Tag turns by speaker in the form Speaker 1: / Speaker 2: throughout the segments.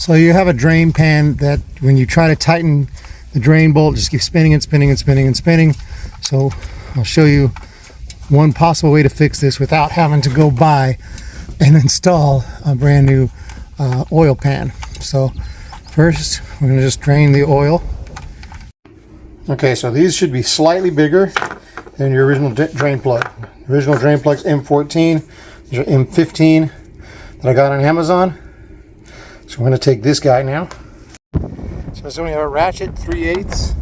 Speaker 1: So you have a drain pan that when you try to tighten the drain bolt, just keeps spinning and spinning and spinning and spinning. So I'll show you one possible way to fix this without having to go buy and install a brand new oil pan. So first we're going to just drain the oil. Okay, so these should be slightly bigger than your original drain plug. The original drain plug's M14. These are M15 that I got on Amazon. So I'm going to take this guy now. So this only have a ratchet 3/8.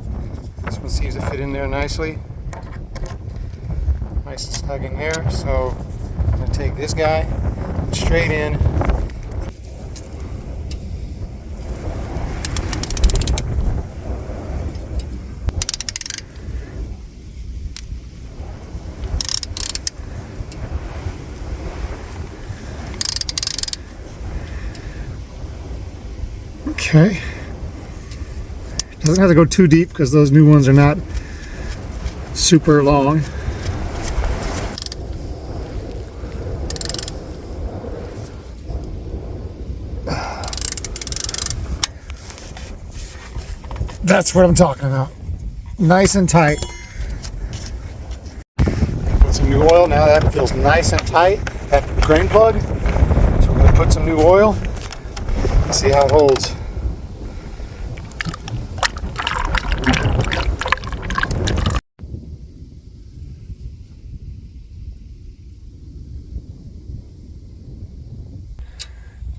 Speaker 1: This one seems to fit in there nicely. Nice and snug in there. So I'm going to take this guy straight in. Okay. Doesn't have to go too deep because those new ones are not super long. That's what I'm talking about. Nice and tight. Put some new oil. Now that feels nice and tight. That drain plug. So we're going to put some new oil. See how it holds.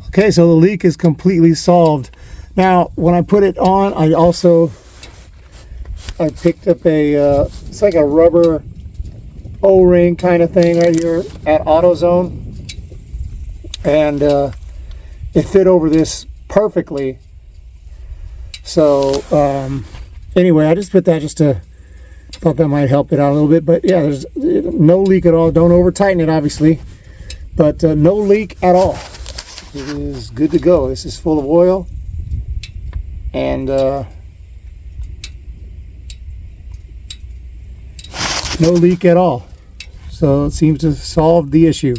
Speaker 1: Okay, so the leak is completely solved. Now, when I put it on, I picked up it's like a rubber O-ring kind of thing right here at AutoZone, and it fit over this perfectly. So anyway, I just put that thought that might help it out a little bit. But yeah, there's no leak at all. Don't over tighten it, obviously, but no leak at all. It is good to go. This is full of oil, and no leak at all. So it seems to solve the issue.